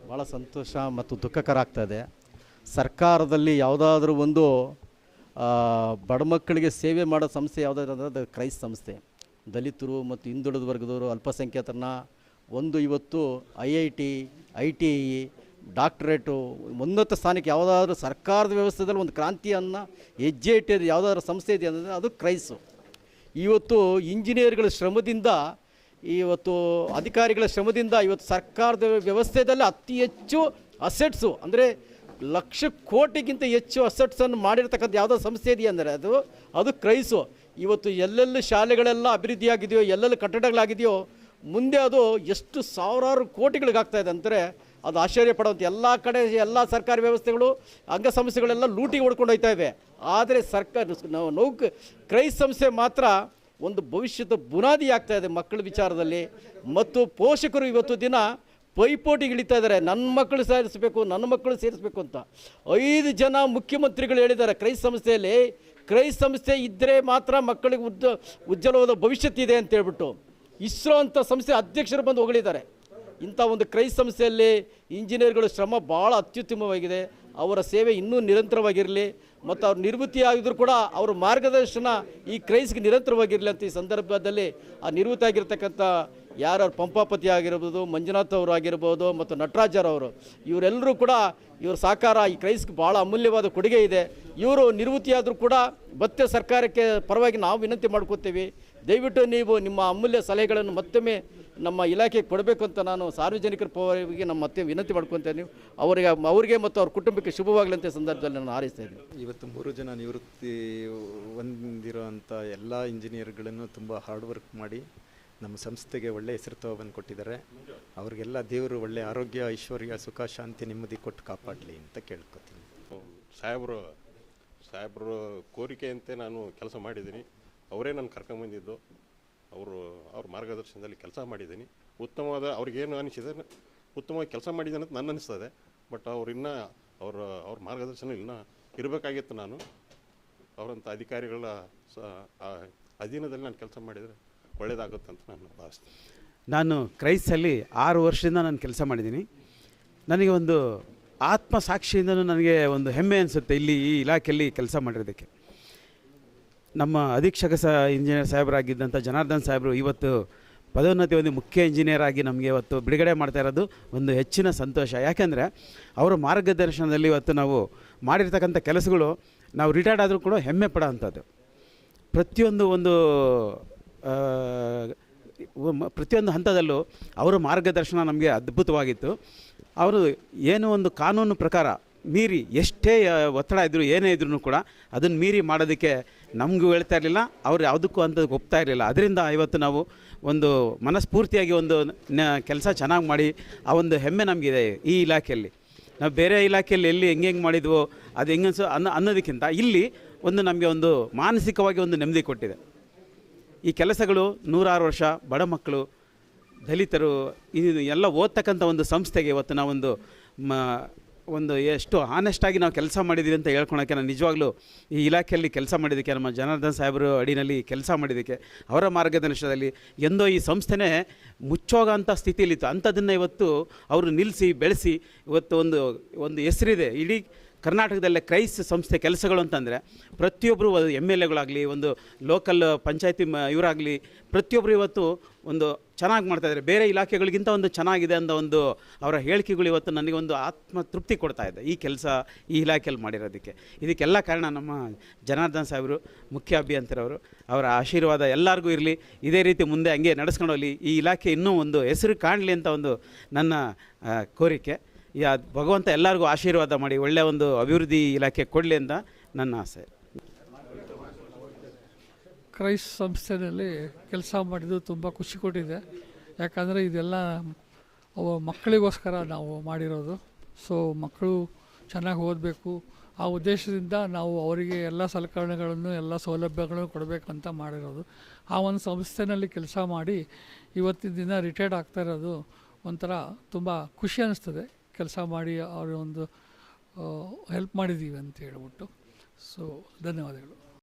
ಭಾಳ ಸಂತೋಷ ಮತ್ತು ದುಃಖಕರ ಆಗ್ತಾಯಿದೆ. ಸರ್ಕಾರದಲ್ಲಿ ಯಾವುದಾದ್ರೂ ಒಂದು ಬಡ ಮಕ್ಕಳಿಗೆ ಸೇವೆ ಮಾಡೋ ಸಂಸ್ಥೆ ಯಾವುದಾದ್ರು ಅಂದರೆ ಅದು ಕ್ರೈಸ್ಟ್ ಸಂಸ್ಥೆ. ದಲಿತರು ಮತ್ತು ಹಿಂದುಳಿದ ವರ್ಗದವರು, ಅಲ್ಪಸಂಖ್ಯಾತರನ್ನ ಒಂದು ಇವತ್ತು IIT ಡಾಕ್ಟ್ರೇಟು ಉನ್ನತ ಸ್ಥಾನಕ್ಕೆ ಯಾವುದಾದ್ರೂ ಸರ್ಕಾರದ ವ್ಯವಸ್ಥೆಯಲ್ಲಿ ಒಂದು ಕ್ರಾಂತಿಯನ್ನು ಹೆಜ್ಜೆ ಇಟ್ಟಿದ್ದು ಯಾವುದಾದ್ರೂ ಸಂಸ್ಥೆ ಇದೆ ಅಂದರೆ ಅದು ಕ್ರೈಸ್ಟು. ಇವತ್ತು ಇಂಜಿನಿಯರ್ಗಳ ಶ್ರಮದಿಂದ, ಇವತ್ತು ಅಧಿಕಾರಿಗಳ ಶ್ರಮದಿಂದ ಇವತ್ತು ಸರ್ಕಾರದ ವ್ಯವಸ್ಥೆಯಲ್ಲಿ ಅತಿ ಹೆಚ್ಚು ಅಸೆಟ್ಸು ಅಂದರೆ ಲಕ್ಷ ಕೋಟಿಗಿಂತ ಹೆಚ್ಚು ಅಸೆಟ್ಸನ್ನು ಮಾಡಿರ್ತಕ್ಕಂಥ ಯಾವುದೋ ಸಂಸ್ಥೆ ಇದೆಯಾ ಅಂದರೆ ಅದು ಕ್ರೈಸು. ಇವತ್ತು ಎಲ್ಲೆಲ್ಲಿ ಶಾಲೆಗಳೆಲ್ಲ ಅಭಿವೃದ್ಧಿಯಾಗಿದೆಯೋ, ಎಲ್ಲೆಲ್ಲಿ ಕಟ್ಟಡಗಳಾಗಿದೆಯೋ, ಮುಂದೆ ಅದು ಎಷ್ಟು ಸಾವಿರಾರು ಕೋಟಿಗಳಿಗಾಗ್ತಾಯಿದೆ ಅಂದರೆ ಅದು ಆಶ್ಚರ್ಯ ಪಡುವಂಥ. ಎಲ್ಲ ಕಡೆ ಎಲ್ಲ ಸರ್ಕಾರಿ ವ್ಯವಸ್ಥೆಗಳು ಅಂಗಸಂಸ್ಥೆಗಳೆಲ್ಲ ಲೂಟಿಗೆ ಹೊಡ್ಕೊಂಡು ಹೋಗ್ತಾ ಇವೆ. ಆದರೆ ಕ್ರೈಸ್ಟ್ ಸಂಸ್ಥೆ ಮಾತ್ರ ಒಂದು ಭವಿಷ್ಯದ ಬುನಾದಿ ಆಗ್ತಾಯಿದೆ ಮಕ್ಕಳ ವಿಚಾರದಲ್ಲಿ. ಮತ್ತು ಪೋಷಕರು ಇವತ್ತು ದಿನ ಪೈಪೋಟಿಗೆ ಇಳಿತಾ ಇದ್ದಾರೆ, ನನ್ನ ಮಕ್ಕಳು ಸೇರಿಸಬೇಕು ಅಂತ. 5 ಜನ ಮುಖ್ಯಮಂತ್ರಿಗಳು ಹೇಳಿದ್ದಾರೆ ಕ್ರೈಸ್ಟ್ ಸಂಸ್ಥೆಯಲ್ಲಿ, ಕ್ರೈಸ್ಟ್ ಸಂಸ್ಥೆ ಇದ್ದರೆ ಮಾತ್ರ ಮಕ್ಕಳಿಗೆ ಉಜ್ವಲವಾದ ಭವಿಷ್ಯತ್ತಿದೆ ಅಂತೇಳ್ಬಿಟ್ಟು. ಇಸ್ರೋ ಅಂತ ಸಂಸ್ಥೆ ಅಧ್ಯಕ್ಷರು ಬಂದು ಹೊಗಳಿದ್ದಾರೆ. ಇಂಥ ಒಂದು ಕ್ರೈಸ್ಟ್ ಸಂಸ್ಥೆಯಲ್ಲಿ ಇಂಜಿನಿಯರ್ಗಳ ಶ್ರಮ ಭಾಳ ಅತ್ಯುತ್ತಮವಾಗಿದೆ. ಅವರ ಸೇವೆ ಇನ್ನೂ ನಿರಂತರವಾಗಿರಲಿ ಮತ್ತು ಅವ್ರು ನಿವೃತ್ತಿ ಆಗಿದ್ರು ಕೂಡ ಅವರ ಮಾರ್ಗದರ್ಶನ ಈ ಕ್ರೈಸ್ಟ್ಗೆ ನಿರಂತರವಾಗಿರಲಿ ಅಂತ ಈ ಸಂದರ್ಭದಲ್ಲಿ ಆ ನಿವೃತ್ತಿ ಆಗಿರ್ತಕ್ಕಂಥ ಯಾರು ಪಂಪಾಪತಿ ಆಗಿರ್ಬೋದು, ಮಂಜುನಾಥ್ ಅವರು ಆಗಿರ್ಬೋದು ಮತ್ತು ನಟರಾಜರವರು, ಇವರೆಲ್ಲರೂ ಕೂಡ ಇವ್ರ ಸಹಕಾರ ಈ ಕ್ರೈಸ್ಟ್ಗೆ ಭಾಳ ಅಮೂಲ್ಯವಾದ ಕೊಡುಗೆ ಇದೆ. ಇವರು ನಿವೃತ್ತಿಯಾದರೂ ಕೂಡ ಮತ್ತೆ ಸರ್ಕಾರಕ್ಕೆ ಪರವಾಗಿ ನಾವು ವಿನಂತಿ ಮಾಡ್ಕೋತೀವಿ, ದಯವಿಟ್ಟು ನೀವು ನಿಮ್ಮ ಅಮೂಲ್ಯ ಸಲಹೆಗಳನ್ನು ಮತ್ತೊಮ್ಮೆ ನಮ್ಮ ಇಲಾಖೆಗೆ ಕೊಡಬೇಕು ಅಂತ ನಾನು ಸಾರ್ವಜನಿಕರ ಪರವಾಗಿ ಮತ್ತೆ ವಿನಂತಿ ಮಾಡ್ಕೊತೇನೆ. ಅವರಿಗೆ ಮತ್ತು ಅವ್ರ ಕುಟುಂಬಕ್ಕೆ ಶುಭವಾಗಲಿ ಅಂತ ಸಂದರ್ಭದಲ್ಲಿ ನಾನು ಹಾರೈಸ್ತಾ ಇದ್ದೀನಿ. ಇವತ್ತು 3 ಜನ ನಿವೃತ್ತಿ ಹೊಂದಿರುವಂಥ ಎಲ್ಲ ಇಂಜಿನಿಯರ್ಗಳನ್ನು ತುಂಬ ಹಾರ್ಡ್ ವರ್ಕ್ ಮಾಡಿ ನಮ್ಮ ಸಂಸ್ಥೆಗೆ ಒಳ್ಳೆಯ ಹೆಸರು ಬಂದು ಕೊಟ್ಟಿದ್ದಾರೆ. ಅವ್ರಿಗೆಲ್ಲ ದೇವರು ಒಳ್ಳೆಯ ಆರೋಗ್ಯ, ಐಶ್ವರ್ಯ, ಸುಖ, ಶಾಂತಿ, ನೆಮ್ಮದಿ ಕೊಟ್ಟು ಕಾಪಾಡಲಿ ಅಂತ ಕೇಳ್ಕೊತೀನಿ. ಸಾಹೇಬರು ಕೋರಿಕೆಯಂತೆ ನಾನು ಕೆಲಸ ಮಾಡಿದ್ದೀನಿ. ಅವರೇ ನಾನು ಕರ್ಕೊಂಬಂದಿದ್ದು, ಅವ್ರ ಮಾರ್ಗದರ್ಶನದಲ್ಲಿ ಕೆಲಸ ಮಾಡಿದ್ದೀನಿ. ಉತ್ತಮವಾದ ಅವ್ರಿಗೇನು ಅನಿಸಿದೆ, ಉತ್ತಮವಾಗಿ ಕೆಲಸ ಮಾಡಿದ್ದೇನೆ ಅಂತ ನನ್ನ ಅನಿಸ್ತದೆ. ಬಟ್ ಅವ್ರ ಮಾರ್ಗದರ್ಶನ ಇನ್ನೂ ಇರಬೇಕಾಗಿತ್ತು. ನಾನು ಅವರಂಥ ಅಧಿಕಾರಿಗಳ ಅಧೀನದಲ್ಲಿ ನಾನು ಕೆಲಸ ಮಾಡಿದರೆ ಒಳ್ಳೆಯದಾಗುತ್ತೆ ಅಂತ ನಾನು ಭಾವಿಸ್ತೀನಿ. ನಾನು ಕ್ರೈಸ್ತಲ್ಲಿ 6 ವರ್ಷದಿಂದ ನಾನು ಕೆಲಸ ಮಾಡಿದ್ದೀನಿ. ನನಗೆ ಒಂದು ಆತ್ಮಸಾಕ್ಷಿಯಿಂದನೂ ನನಗೆ ಒಂದು ಹೆಮ್ಮೆ ಅನಿಸುತ್ತೆ ಇಲ್ಲಿ ಈ ಇಲಾಖೆಯಲ್ಲಿ ಕೆಲಸ ಮಾಡಿರೋದಕ್ಕೆ. ನಮ್ಮ ಅಧೀಕ್ಷಕ ಇಂಜಿನಿಯರ್ ಸಾಹೇಬರಾಗಿದ್ದಂಥ ಜನಾರ್ದನ್ ಸಾಹೇಬರು ಇವತ್ತು ಪದೋನ್ನತಿ ಒಂದು ಮುಖ್ಯ ಇಂಜಿನಿಯರ್ ಆಗಿ ನಮಗೆ ಇವತ್ತು ಬಿಡುಗಡೆ ಮಾಡ್ತಾ ಇರೋದು ಒಂದು ಹೆಚ್ಚಿನ ಸಂತೋಷ. ಯಾಕೆಂದರೆ ಅವರ ಮಾರ್ಗದರ್ಶನದಲ್ಲಿ ಇವತ್ತು ನಾವು ಮಾಡಿರ್ತಕ್ಕಂಥ ಕೆಲಸಗಳು ನಾವು ರಿಟೈರ್ಡ್ ಆದರೂ ಕೂಡ ಹೆಮ್ಮೆ ಪಡೋ ಅಂಥದ್ದು. ಪ್ರತಿಯೊಂದು ಹಂತದಲ್ಲೂ ಅವರ ಮಾರ್ಗದರ್ಶನ ನಮಗೆ ಅದ್ಭುತವಾಗಿತ್ತು. ಅವರು ಏನೋ ಒಂದು ಕಾನೂನು ಪ್ರಕಾರ ಮೀರಿ ಎಷ್ಟೇ ಒತ್ತಡ ಇದ್ದರೂ ಏನೇ ಇದ್ರೂ ಕೂಡ ಅದನ್ನು ಮೀರಿ ಮಾಡೋದಕ್ಕೆ ನಮಗೂ ಹೇಳ್ತಾ ಇರಲಿಲ್ಲ, ಅವ್ರು ಯಾವುದಕ್ಕೂ ಅಂಥದ್ದು ಒಪ್ತಾ ಇರಲಿಲ್ಲ. ಅದರಿಂದ ಇವತ್ತು ನಾವು ಒಂದು ಮನಸ್ಫೂರ್ತಿಯಾಗಿ ಒಂದು ಕೆಲಸ ಚೆನ್ನಾಗಿ ಮಾಡಿ ಆ ಒಂದು ಹೆಮ್ಮೆ ನಮಗಿದೆ ಈ ಇಲಾಖೆಯಲ್ಲಿ. ನಾವು ಬೇರೆ ಇಲಾಖೆಯಲ್ಲಿ ಎಲ್ಲಿ ಹೆಂಗೆ ಮಾಡಿದ್ವೋ ಅದು ಹೆಂಗನ್ಸೋ ಅನ್ನೋದಕ್ಕಿಂತ ಇಲ್ಲಿ ಒಂದು ನಮಗೆ ಒಂದು ಮಾನಸಿಕವಾಗಿ ಒಂದು ನೆಮ್ಮದಿ ಕೊಟ್ಟಿದೆ. ಈ ಕೆಲಸಗಳು 106 ವರ್ಷ ಬಡ ಮಕ್ಕಳು, ದಲಿತರು ಇದು ಎಲ್ಲ ಓದ್ತಕ್ಕಂಥ ಒಂದು ಸಂಸ್ಥೆಗೆ ಇವತ್ತು ನಾವೊಂದು ಎಷ್ಟು ಆನೆಸ್ಟಾಗಿ ನಾವು ಕೆಲಸ ಮಾಡಿದ್ದೀವಿ ಅಂತ ಹೇಳ್ಕೊಳಕ್ಕೆ ನಾನು ನಿಜವಾಗ್ಲೂ ಈ ಇಲಾಖೆಯಲ್ಲಿ ಕೆಲಸ ಮಾಡಿದ್ದಕ್ಕೆ, ನಮ್ಮ ಜನಾರ್ದನ್ ಸಾಹೇಬರು ಅಡಿನಲ್ಲಿ ಕೆಲಸ ಮಾಡಿದ್ದಕ್ಕೆ, ಅವರ ಮಾರ್ಗದರ್ಶನದಲ್ಲಿ ಎಂದೋ ಈ ಸಂಸ್ಥೆನೇ ಮುಚ್ಚೋಗೋಂಥ ಸ್ಥಿತಿಯಲ್ಲಿತ್ತು. ಅಂಥದ್ದನ್ನು ಇವತ್ತು ಅವರು ನಿಲ್ಲಿಸಿ ಬೆಳೆಸಿ ಇವತ್ತು ಒಂದು ಹೆಸರಿದೆ ಇಡೀ ಕರ್ನಾಟಕದಲ್ಲೇ ಕ್ರೈಸ್ಟ್ ಸಂಸ್ಥೆ ಕೆಲಸಗಳು ಅಂತಂದರೆ. ಪ್ರತಿಯೊಬ್ಬರು MLAಗಳಾಗಲಿ, ಒಂದು ಲೋಕಲ್ ಪಂಚಾಯತಿ ಇವರಾಗಲಿ, ಪ್ರತಿಯೊಬ್ಬರು ಇವತ್ತು ಒಂದು ಚೆನ್ನಾಗಿ ಮಾಡ್ತಾಯಿದ್ದಾರೆ. ಬೇರೆ ಇಲಾಖೆಗಳಿಗಿಂತ ಒಂದು ಚೆನ್ನಾಗಿದೆ ಅಂತ ಒಂದು ಅವರ ಹೇಳಿಕೆಗಳು ಇವತ್ತು ನನಗೆ ಒಂದು ಆತ್ಮ ತೃಪ್ತಿ ಕೊಡ್ತಾ ಇದೆ ಈ ಕೆಲಸ ಈ ಇಲಾಖೆಯಲ್ಲಿ ಮಾಡಿರೋದಕ್ಕೆ. ಇದಕ್ಕೆಲ್ಲ ಕಾರಣ ನಮ್ಮ ಜನಾರ್ದನ್ ಸಾಹೇಬರು, ಮುಖ್ಯ ಅಭಿಯಂತರವರು, ಅವರ ಆಶೀರ್ವಾದ ಎಲ್ಲರಿಗೂ ಇರಲಿ. ಇದೇ ರೀತಿ ಮುಂದೆ ಹಂಗೆ ನಡೆಸ್ಕೊಂಡು ಹೋಗಲಿ, ಈ ಇಲಾಖೆ ಇನ್ನೂ ಒಂದು ಹೆಸರು ಕಾಣಲಿ ಅಂತ ಒಂದು ನನ್ನ ಕೋರಿಕೆ. ಭಗವಂತ ಎಲ್ಲರಿಗೂ ಆಶೀರ್ವಾದ ಮಾಡಿ ಒಳ್ಳೆಯ ಒಂದು ಅಭಿವೃದ್ಧಿ ಇಲಾಖೆ ಕೊಡಲಿ ಅಂತ ನನ್ನ ಆಸೆ. ಕ್ರೈಸ್ಟ್ ಸಂಸ್ಥೆಯಲ್ಲಿ ಕೆಲಸ ಮಾಡಿದ್ದು ತುಂಬ ಖುಷಿ ಕೊಟ್ಟಿದೆ. ಯಾಕಂದರೆ ಇದೆಲ್ಲ ಮಕ್ಕಳಿಗೋಸ್ಕರ ನಾವು ಮಾಡಿರೋದು. ಸೊ ಮಕ್ಕಳು ಚೆನ್ನಾಗಿ ಓದಬೇಕು, ಆ ಉದ್ದೇಶದಿಂದ ನಾವು ಅವರಿಗೆ ಎಲ್ಲ ಸಲಕರಣೆಗಳನ್ನು ಎಲ್ಲ ಸೌಲಭ್ಯಗಳನ್ನು ಕೊಡಬೇಕಂತ ಮಾಡಿರೋದು. ಆ ಒಂದು ಸಂಸ್ಥೆಯಲ್ಲಿ ಕೆಲಸ ಮಾಡಿ ಇವತ್ತಿನ ದಿನ ರಿಟೈರ್ಡ್ ಆಗ್ತಾ ಇರೋದು ಒಂಥರ ತುಂಬ ಖುಷಿ ಅನ್ನಿಸ್ತದೆ. ಕೆಲಸ ಮಾಡಿ ಅವರು ಒಂದು ಹೆಲ್ಪ್ ಮಾಡಿದ್ದೀವಿ ಅಂತ ಹೇಳ್ಬಿಟ್ಟು. ಸೊ ಧನ್ಯವಾದಗಳು.